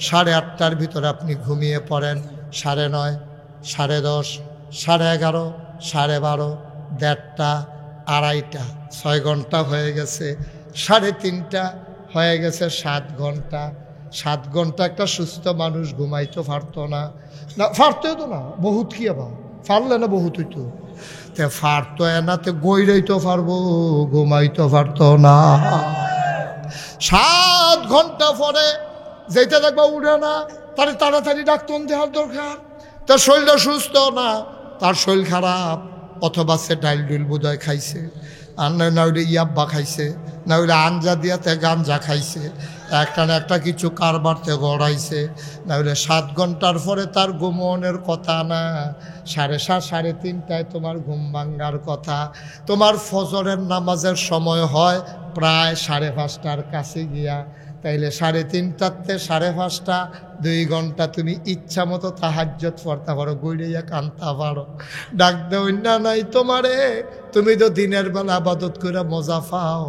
8:30 ভিতরে আপনি ঘুমিয়ে পড়েন, 9:30 10:30 11:30 12:30 1:30 2:30 6 ঘন্টা হয়ে গেছে, 3:30 হয়ে গেছে, 7 ঘন্টা। 7 ঘন্টা একটা সুস্থ মানুষ ঘুমাইতে পারতো না, না পারতেও তো না, বহুত কি আবার পারলে না বহুত হইতো, তে পারতো এনাতে গইরাইতে পারবো, ঘুমাইতে পারতো না। 7 ঘন্টা পরে যেটা দেখবা উঠে না, তার তাড়াতাড়ি ডাক্তার দেওয়ার দরকার। তার শরীরটা সুস্থ না, তার শরীর খারাপ, অথবা সে ডাইল ডুইল বোধহয় খাইছে, আর না হইলে ইয়াব্বা খাইছে, না হইলে আঞ্জা দিয়াতে গাঞ্জা খাইছে, একটা না একটা কিছু কারবারতে গড়াইছে, না হইলে 7 ঘন্টার পরে তার ঘুমনের কথা না, 7:30 3:30 তোমার ঘুম ভাঙ্গার কথা। তোমার ফজরের নামাজের সময় হয় প্রায় 5:30 কাছে গিয়া, তাইলে 3:30 5:30 2 ঘন্টা তুমি ইচ্ছা মতো তাহাজ্জুদ পড়তে পারো, গইড়াইয়া কান্তা পারো, ডাক দেও না নাই তোমারে। তুমি তো দিনের বেলা আবাদত করে মজা পাও,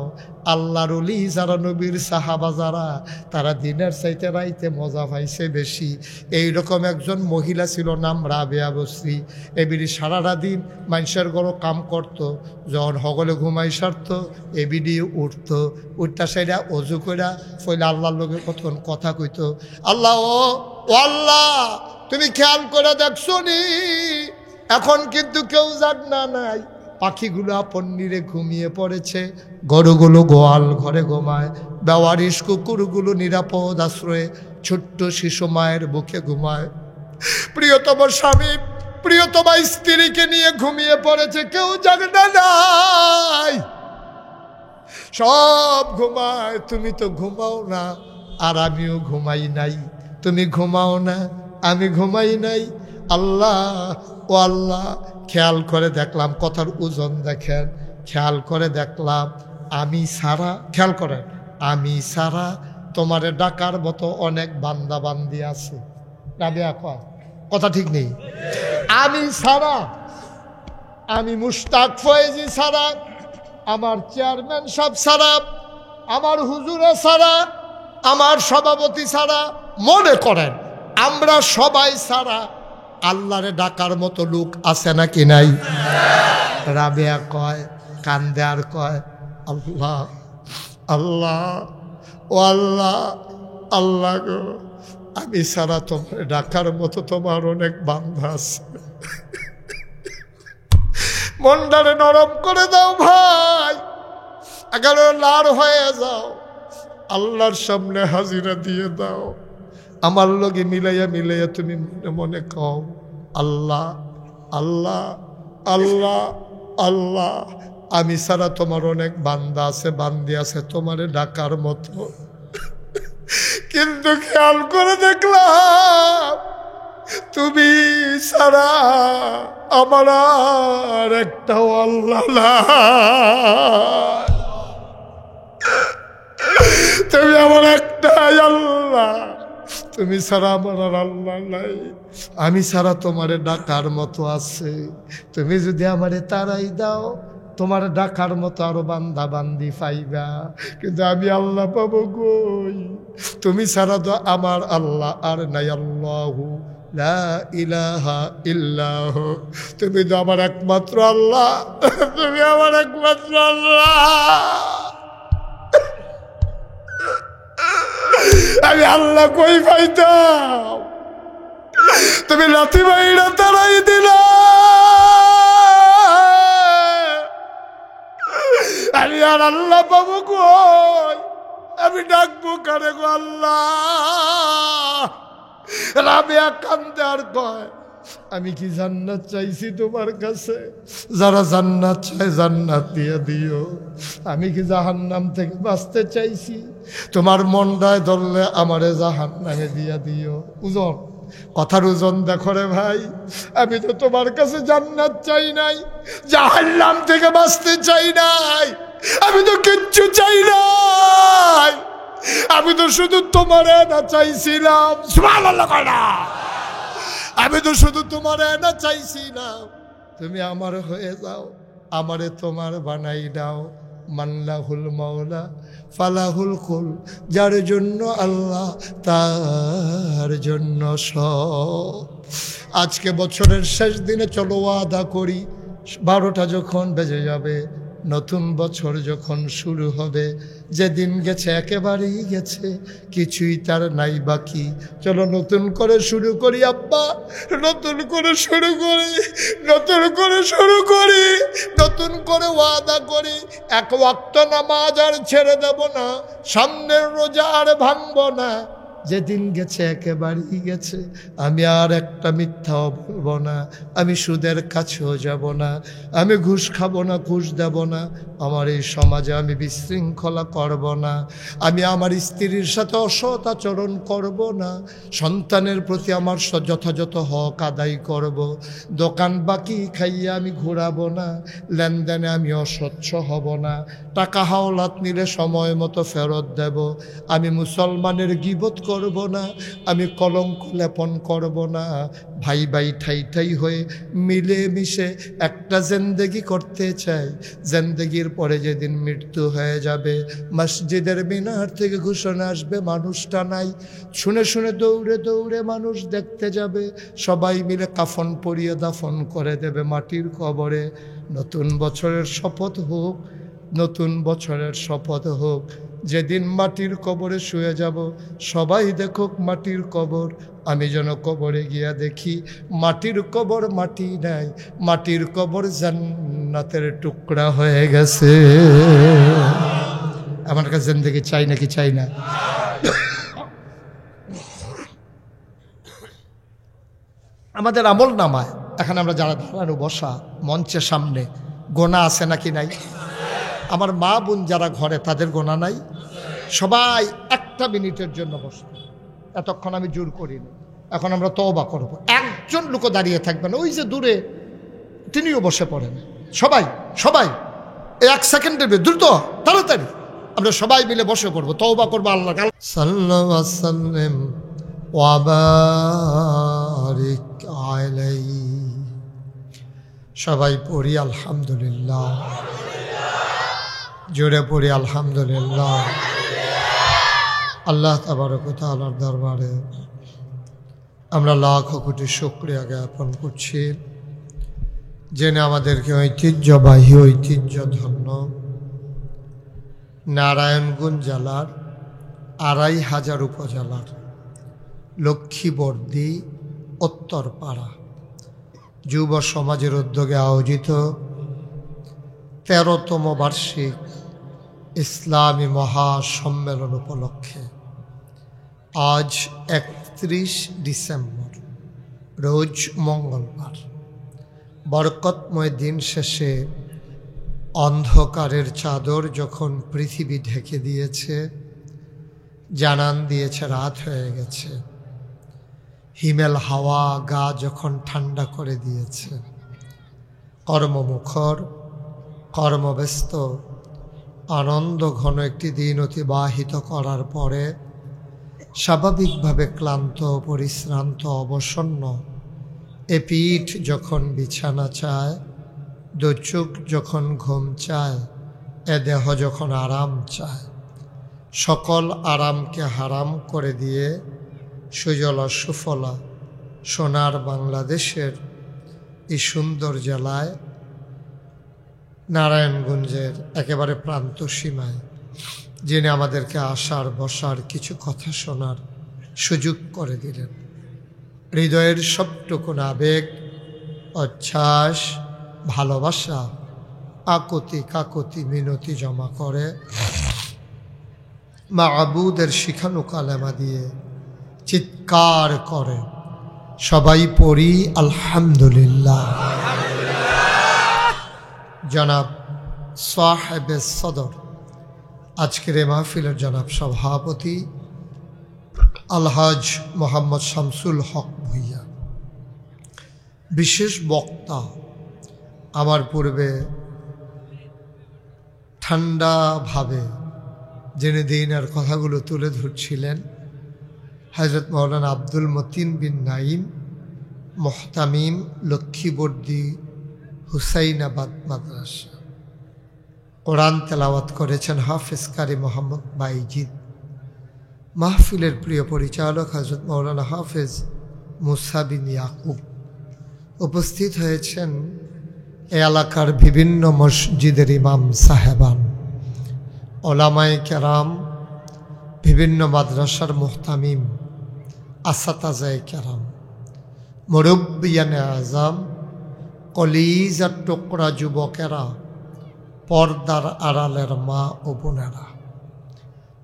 আল্লাহর ওলি যারা নবীর সাহাবা যারা, তারা দিনের চাইতে রাইতে মজা পাইছে বেশি। এইরকম একজন মহিলা ছিল, নাম রাবেয়া বসরি। এবিডি সারাটা দিন মানুষের ঘরও কাম করতো, যখন সকলে ঘুমাই সারত এবিডি উঠতো, উঠতা সেটা অজু করে ফইলে আল্লাহর লোকের কতক্ষণ কথা কইতো, আল্লাহ ও আল্লাহ তুমি খেয়াল করে দেখছো নি, এখন কিন্তু কেউ জাগনা নাই, পাখিগুলো আপন নিরে ঘুমিয়ে পড়েছে, গরুগুলো গোয়াল ঘরে ঘুমায়, বেওয়ারিশ কুকুরগুলো নিরাপদ আশ্রয়ে ছোট্ট শিশু মায়ের বুকে ঘুমায়, প্রিয়তম স্বামী প্রিয়তমা স্ত্রীকে নিয়ে ঘুমিয়ে পড়েছে, কেউ জাগনা নাই, সব ঘুমায়। তুমি তো ঘুমাও না আর আমিও ঘুমাই নাই, তুমি ঘুমাও না আমি ঘুমাই নাই। আল্লাহ ও আল্লাহ, খেয়াল করে দেখলাম, কথার ওজন দেখেন, খেয়াল করে দেখলাম আমি সারা, খেয়াল করেন আমি সারা তোমারে ডাকার মতো অনেক বান্দা বান্দি আছে। রাবেয়া কয় কথা ঠিক নেই, আমি সারা, আমি মুশতাক ফয়েজি সারা, আমার চেয়ারম্যান সাহেব সারা, আমার হুজুরে সারা, আমার সভাপতি সারা, মনে করেন আমরা সবাই সারা আল্লাহরে ডাকার মতো লোক আছে নাকি নাই? রাবেয়া কয়, কান্দে আর কয়, আল্লাহ আল্লাহ ও আল্লাহ, আল্লাহ গো আমি সারা তোমার ডাকার মতো তোমার অনেক বান্ধা আছে, মনটারে নরম করে দাও ভাই, একেবারে লার হয়ে যাও, আল্লাহর সামনে হাজিরা দিয়ে দাও, আমার লগে মিলাইয়া মিলাইয়া তুমি মনে কও আল্লাহ আল্লাহ আল্লাহ আল্লাহ, আমি ছাড়া তোমার অনেক বান্দা আছে বান্দি আছে তোমারে ডাকার মতো। কিন্তু খেয়াল করে দেখলাম তুমি ছাড়া আমার আর একটাও আল্লাহ নাই। তুমি আমার একটাই আল্লাহ, তুমি ছাড়া আমার আর আল্লাহ নাই। আমি ছাড়া তোমারে ডাকার মতো আছে, তুমি যদি আমারে তারাই দাও তোমার ডাকার মতো আরো বান্দা বান্দি পাইবা, কিন্তু আমি আল্লাহ পাবো কই? তুমি ছাড়া তো আমার আল্লাহ আর নাই। আল্লাহু লা ইলাহা ইল্লাহ, তুমি তো আমার একমাত্র আল্লাহ, তুমি আমার একমাত্র আল্লাহ। আমি আল্লাহ কই পাইতাম? তুমি লাথি মাইরা তারাই দিলা, আমি আর আল্লাহ পাবো কই? আমি ডাকবো কারে গো আল্লাহ? রাবেয়া কান্দে আর কয়, আমি কি জান্নাত চাইছি তোমার কাছে? যারা জান্নাত চায় জান্নাত দিয়ে দিও। আমি কি জাহান্নাম থেকে বাঁচতে চাইছি? তোমার মনটায় ধরলে আমারে জাহান্নামে দিয়ে দিও। ওজন, কথার ওজন দেখো রে ভাই। আমি তো তোমার কাছে জান্নাত চাই নাই, জাহান্নাম থেকে বাঁচতে চাই নাই, আমি তো কিচ্ছু চাই নাই, আমি তো শুধু তোমারে না চাইছিলাম। সুবহানাল্লাহ কয়না? আমি তো শুধু তোমারে না চাইছিলাম, তুমি আমার হয়ে যাও, আমারে তোমার বানাই দাও। মাল্লাহুল মাওলা ফালাহুল কুল, যার জন্য আল্লাহ তার জন্য সব। আজকে বছরের শেষ দিনে চলো ওয়াদা করি, 12টা যখন বেজে যাবে, নতুন বছর যখন শুরু হবে, যেদিন গেছে একেবারেই গেছে, কিছুই তার নাই বাকি। চলো নতুন করে শুরু করি আব্বা, নতুন করে শুরু করি, নতুন করে শুরু করি, নতুন করে ওয়াদা করি। এক ওয়াক্ত নামাজ আর ছেড়ে দেব না, সামনের রোজা আর ভাঙব না। যেদিন গেছে একেবারেই গেছে, আমি আর একটা মিথ্যাও বলবো না, আমি সুদের কাছেও যাব না, আমি ঘুষ খাবো না, ঘুষ দেব না, আমার এই সমাজে আমি বিশৃঙ্খলা করব না, আমি আমার স্ত্রীর সাথে অসৎ আচরণ করব না, সন্তানের প্রতি আমার যথাযথ হক আদায় করব, দোকান বাকি খাইয়ে আমি ঘোরাবো না, লেনদেনে আমি অস্বচ্ছ হব না, টাকা হাওলাত নিলে সময় মতো ফেরত দেব, আমি মুসলমানের গীবত করব না, আমি কলঙ্ক লেপন করব না, ভাই ভাই ঠাই ঠাই হয়ে মিলে মিশে একটা জিন্দেগি করতে চাই। জিন্দেগির পরে যেদিন মৃত্যু হয়ে যাবে, মসজিদের মিনার থেকে ঘোষণা আসবে মানুষটা নাই, শুনে শুনে দৌড়ে দৌড়ে মানুষ দেখতে যাবে, সবাই মিলে কাফন পরিয়ে দাফন করে দেবে মাটির কবরে। নতুন বছরের শপথ হোক, নতুন বছরের শপথ হোক, যেদিন মাটির কবরে শুয়ে যাব, সবাই দেখুক মাটির কবর, আমি যেন কবরে গিয়া দেখি মাটির কবর মাটি নাই, মাটির কবর জান্নাতের টুকরা হয়ে গেছে। আমার কাছে জিন্দেগি চাই নাকি চাই না? আমাদের আমল নামায় এখানে আমরা যারা দাঁড়ানো বসা মঞ্চের সামনে, গোনা আছে নাকি নাই? আমার মা বোন যারা ঘরে, তাদের গোনা নাই? সবাই একটা মিনিটের জন্য বসতে, এতক্ষণ আমি জোর করিনি, এখন আমরা তওবা করব। একজন লোক দাঁড়িয়ে থাকবে না, ওই যে দূরে তিনিও বসে পড়েন। সবাই সবাই এক সেকেন্ডের দ্রুত তাড়াতাড়ি আমরা সবাই মিলে বসে পড়বো, তওবা করবো আল্লাহ। সাল্লাল্লাহু আলাইহি ওয়া বারিক আলাইহি। সবাই পড়ি আলহামদুলিল্লাহ, জোরে পড়ি আলহামদুলিল্লাহ। আল্লাহ তাবারক ওয়া তাআলার দরবারে আমরা লাখ কোটি শুকরিয়া জ্ঞাপন করছি, জেনে আমাদেরকে ঐতিহ্যবাহী ঐতিহ্যধন্য নারায়ণগঞ্জ জেলার ২৫০০ উপজেলার লক্ষ্মীবর্দী উত্তরপাড়া যুব সমাজের উদ্যোগে আয়োজিত ১৩তম বার্ষিক ইসলামী মহাসম্মেলন উপলক্ষে আজ ৩১ ডিসেম্বর রোজ মঙ্গলবার বরকতময় দিন শেষে অন্ধকারের চাদর যখন পৃথিবী ঢেকে দিয়েছে, জানান দিয়েছে রাত হয়ে গেছে, হিমেল হাওয়া গা যখন ঠান্ডা করে দিয়েছে, কর্মমুখর কর্মব্যস্ত আনন্দ ঘন একটি দিন অতিবাহিত করার পরে স্বাভাবিকভাবে ক্লান্ত পরিশ্রান্ত অবসন্ন এ পিঠ যখন বিছানা চায়, দু চোখ যখন ঘুম চায়, এ দেহ যখন আরাম চায়, সকল আরামকে হারাম করে দিয়ে সুজলা সুফলা সোনার বাংলাদেশের এই সুন্দর জেলায় নারায়ণগঞ্জের একেবারে প্রান্ত সীমায় যিনি আমাদেরকে আসার বসার কিছু কথা শোনার সুযোগ করে দিলেন, হৃদয়ের সবটুকুন আবেগ উচ্ছ্বাস ভালোবাসা আকুতি কাকুতি মিনতি জমা করে মাবুদের শিখানো কালেমা দিয়ে চিৎকার করে সবাই পড়ি আলহামদুলিল্লাহ। জনাব সাহেবে সদর, আজকের এ মাহফিলের জনাব সভাপতি আলহাজ মোহাম্মদ শামসুল হক ভুইয়া, বিশেষ বক্তা আমার পূর্বে ঠান্ডাভাবে যিনি দিনের কথাগুলো তুলে ধরছিলেন হযরত মাওলানা আব্দুল মতিন বিন নাইম মুহতামিম লক্ষ্মীবর্দী হুসাইনাবাদ মাদ্রাসা। কোরআন তেলাওয়াত করেছেন হাফেজ কারি মোহাম্মদ বাইজিদ। মাহফিলের প্রিয় পরিচালক হযরত মাওলানা হাফেজ মুসা বিন ইয়াকুব। উপস্থিত হয়েছেন এ এলাকার বিভিন্ন মসজিদের ইমাম সাহেবান, ওলামায়ে কেরাম, বিভিন্ন মাদ্রাসার মুহতামিম, আসাতাজায়ে কেরাম, মুরব্বিয়ানে আজম, কলিজার টুকরা যুবকেরা, পর্দার আড়ালের মা ও বোনেরা,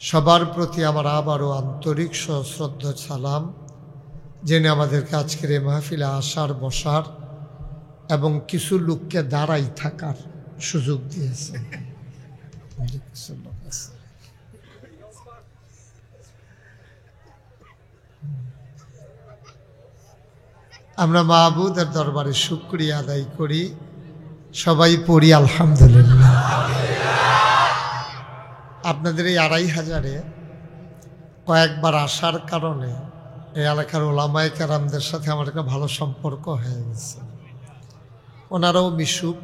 সবার প্রতি আমার আবারও আন্তরিক সশ্রদ্ধ সালাম, যিনি আমাদেরকে আজকের এই মাহফিলে আসার বসার এবং কিছু লোককে দাঁড়াই থাকার সুযোগ দিয়েছে। আমরা মাহবুদের দরবারে শুকরিয়া আদায় করি, সবাই পড়ি আলহামদুলিল্লাহ। আপনাদের এই 2500-এ কয়েকবার আসার কারণে এই এলাকার ওলামায়ে কেরামদের সাথে আমার একটা ভালো সম্পর্ক হয়ে গেছে। ওনারাও মিশুক,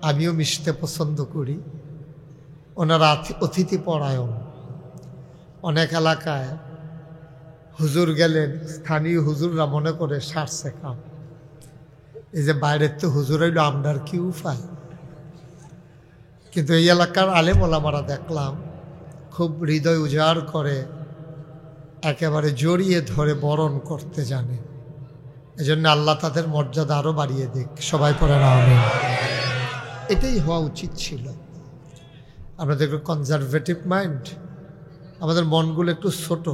আমিও মিশতে পছন্দ করি। ওনারা অতিথি পরায়ণ। অনেক এলাকায় হুজুর গেলেন, স্থানীয় হুজুররা মনে করে সারছে কাম, এই যে বাইরের তো হুজুর হইল আমরার কি উপায়। কিন্তু এই এলাকার আলেম ওলামারা দেখলাম খুব হৃদয় উজাড় করে একেবারে জড়িয়ে ধরে বরণ করতে জানে। এজন্য আল্লাহ তাদের মর্যাদা আরও বাড়িয়ে দিক, সবাই পড়েন আমিন। এটাই হওয়া উচিত ছিল। আমাদের একটু কনজারভেটিভ মাইন্ড, আমাদের মনগুলো একটু ছোট।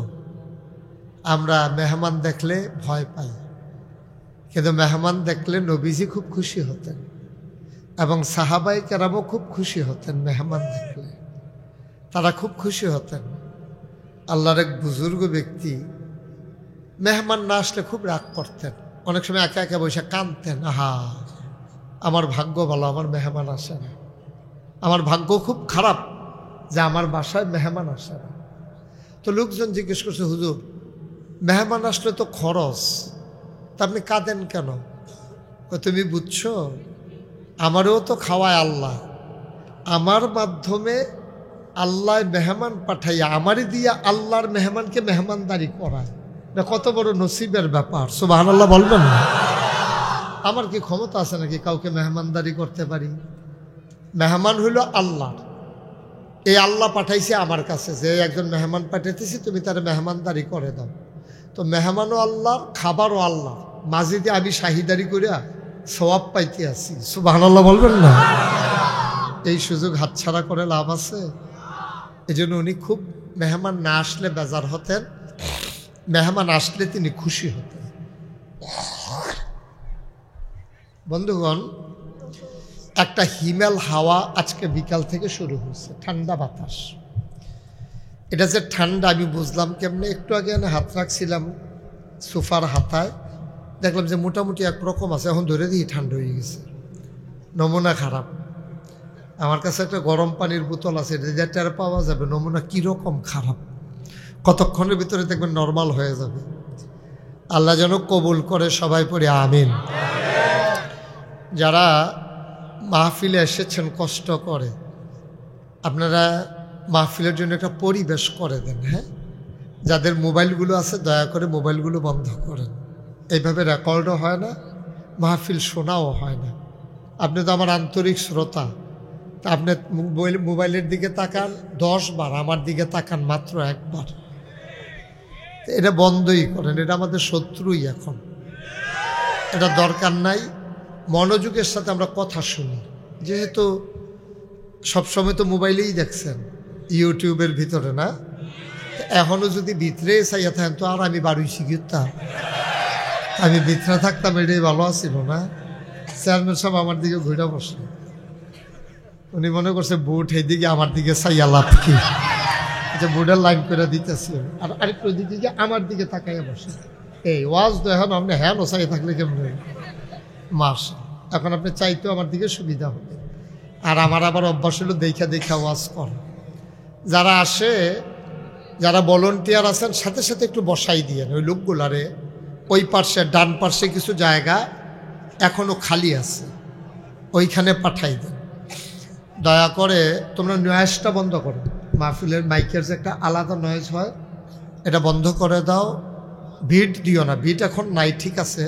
আমরা মেহমান দেখলে ভয় পাই, কিন্তু মেহমান দেখলে নবীজি খুব খুশি হতেন এবং সাহাবায়ে কেরামও খুব খুশি হতেন। মেহমান দেখলে তারা খুব খুশি হতেন। আল্লাহর এক বুজুর্গ ব্যক্তি মেহমান না আসলে খুব রাগ করতেন, অনেক সময় একা একা বসে কাঁদতেন, আহা আমার ভাগ্য ভালো, আমার মেহমান আসে না, আমার ভাগ্য খুব খারাপ যে আমার বাসায় মেহমান আসে না। তো লোকজন জিজ্ঞেস করছে, হুজুর মেহমান আসলে তো খরচ, তা আপনি কাঁদেন কেন? তুমি বুঝছো, আমারও তো খাওয়ায় আল্লাহ, আমার মাধ্যমে আল্লাহ মেহমান পাঠাইয়া আমারই দিয়া আল্লাহর মেহমানকে মেহমানদারি করায়, না কত বড় নসিবের ব্যাপার। সুবহানাল্লাহ বলবেন না? আমার কি ক্ষমতা আছে নাকি কাউকে মেহমানদারি করতে পারি? মেহমান হইল আল্লাহ, এই আল্লাহ পাঠাইছে আমার কাছে যে একজন মেহমান পাঠাইতেছি, তুমি তার মেহমানদারি করে দাও। তো মেহমানও আল্লাহর, খাবারও আল্লাহ, মাঝে দিয়ে আমি শাহিদারি করিয়া সওয়াব পাইতে আছি। সুবহানাল্লাহ বলবেন না? এই সুযোগ হাতছাড়া করে লাভ আছে? এই জন্য উনি খুব মেহমান না আসলে বেজার হতেন, মেহমান আসলে তিনি খুশি হতেন। বন্ধুগণ, একটা হিমেল হাওয়া আজকে বিকাল থেকে শুরু হয়েছে, ঠান্ডা বাতাস। এটা যে ঠান্ডা আমি বুঝলাম কেমনে, একটু আগে আমি হাত রাখছিলাম সোফার হাতায়, দেখলাম যে মোটামুটি একরকম আছে, এখন ধরে দিয়ে ঠান্ডা হয়ে গেছে, নমুনা খারাপ। আমার কাছে একটা গরম পানির বোতল আছে, যেটা পাওয়া যাবে নমুনা কীরকম খারাপ, কতক্ষণের ভিতরে দেখবেন নর্মাল হয়ে যাবে। আল্লাহ যেন কবুল করে, সবাই পড়ে আমিন। যারা মাহফিলে এসেছেন কষ্ট করে, আপনারা মাহফিলের জন্য একটা পরিবেশ করে দেন। হ্যাঁ, যাদের মোবাইলগুলো আছে দয়া করে মোবাইলগুলো বন্ধ করেন। এইভাবে রেকর্ডও হয় না, মাহফিল শোনাও হয় না। আপনি তো আমার আন্তরিক শ্রোতা, তা আপনি মোবাইলের দিকে তাকান 10 বার, আমার দিকে তাকান মাত্র একবার। এটা বন্ধই করেন, এটা আমাদের শত্রুই। এখন এটা দরকার নাই। মনোযোগের সাথে আমরা কথা শুনি, যেহেতু সবসময় তো মোবাইলেই দেখছেন, ইউটিউবের ভিতরে না। এখনও যদি ভিতরে চাইয়া থাকেন তো আর আমি বাড়ি শিখতাম, আমি ভিতরে থাকতাম, এটাই ভালো আছিল না। চেয়ারম্যান সাহেব আমার দিকে ঘুরে বসে, উনি মনে করছে বুট এইদিকে আমার দিকে চাইয়া লাভ কি, যে বুটের লাইন করে দিতেছি, আর আরেকটু দিকে আমার দিকে তাকাইয়া বসে। এই ওয়াজ তো এখন আপনি হ্যাঁ চাইয়া থাকলে কেমন মাস, এখন আপনি চাইতেও আমার দিকে সুবিধা হবে। আর আমার আবার অভ্যাস হলো দেখা দেখা ওয়াজ কর। যারা আসে, যারা ভলেন্টিয়ার আছেন, সাথে সাথে একটু বসাই দিয়েন ওই লোকগুলারে। ওই পার্শ্বে ডান পার্শ্বে কিছু জায়গা এখনও খালি আছে, ওইখানে পাঠাই দেন দয়া করে। তোমরা নয়েজটা বন্ধ করো, মাহফিলের মাইকের যে একটা আলাদা নয়েজ হয়, এটা বন্ধ করে দাও। ভিড় দিও না, ভিড় এখন নাই ঠিক আছে,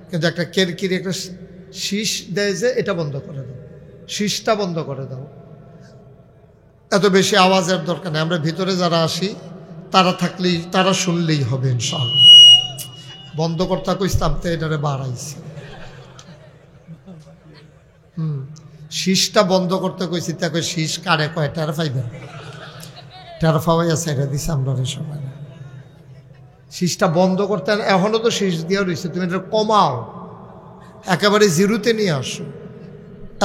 কিন্তু একটা কেরকিরি একটা শীষ দেয় যে, এটা বন্ধ করে দাও, শীষটা বন্ধ করে দাও। এত বেশি আওয়াজের দরকার নেই। আমরা ভিতরে যারা আসি তারা থাকলেই, তারা শুনলেই হবে ইনশাআল্লাহ। বন্ধ করতে কইতাম তো এটারে বাড়াইছি। শীষটা বন্ধ করতে কইছি, তাকে শীষ কারে কয় টের পাইবেন, টের পাওয়াই আছে, এটা দিছে আমরা সবাই। শীষটা বন্ধ করতে, এখনও তো শীষ দেওয়া রয়েছে, তুমি এটা কমাও, একেবারে জিরোতে নিয়ে আসো।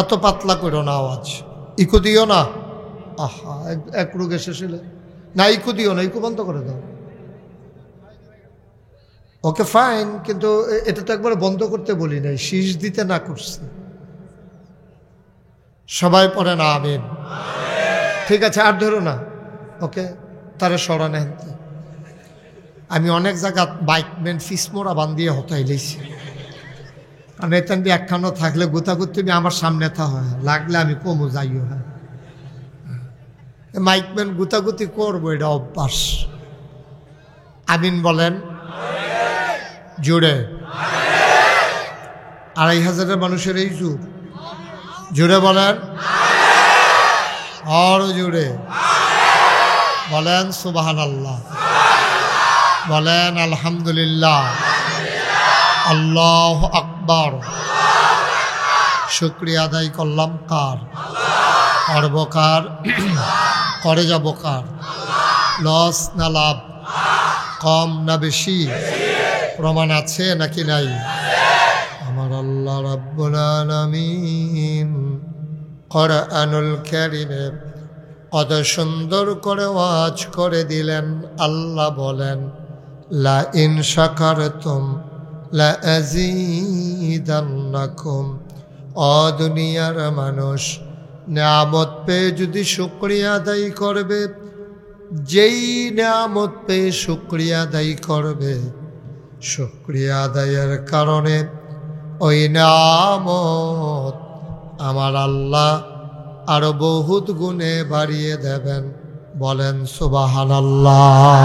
এত পাতলা করো না আওয়াজ, ইকো দিও না। আহা, এক রোগে শেষ হলে না, ইকো দিও না, ইকো বন্ধ করে দাও। ওকে ফাইন, কিন্তু এটা তো একবার বন্ধ করতে বলি নাই, শীষ দিতে না করছি। সবাই পড়ে না আমিন। ঠিক আছে, আর ধরো না। ওকে, তারা সরানে হানতে। আমি অনেক জায়গা বাইকম্যান ফিসমোরা বান্ধিয়ে হতাই লেছি, কারণ এখান দিয়ে একখানো থাকলে গোতাগুত তুমি আমার সামনে থা হয়, লাগলে আমি কমু যাইও। হ্যাঁ, মাইকম্যান গুতাগুতি করবো, এটা অভ্যাস। আমিন বলেন জুড়ে। 2500 মানুষের এই জোর, জুড়ে বলেন, আরো জুড়ে বলেন সুবহানাল্লাহ, বলেন আলহামদুলিল্লাহ, আল্লাহু আকবার। শুকরিয়া আদায় করলাম কার? করব কার? করে যাব কার? লস না লাভ, কম না বেশি? প্রমাণ আছে নাকি নাই? আমার আল্লাহ রাব্বুল আলামিন কোরআনুল কারীমে কত সুন্দর করে ওয়াজ করে দিলেন। আল্লাহ বলেন, লা ইন শাকারতুম লা আযীদান্নাকুম। ও দুনিয়ার মানুষ, নিয়ামত পেয়ে যদি শুকরিয়া আদায় করবে, যেই নিয়ামত পেয়ে শুকরিয়া আদায় করবে, শুকরিয়া আদায়ের কারণে ওই নিয়ামত আমার আল্লাহ আরো বহুত গুণে বাড়িয়ে দেবেন। বলেন সুবহানাল্লাহ।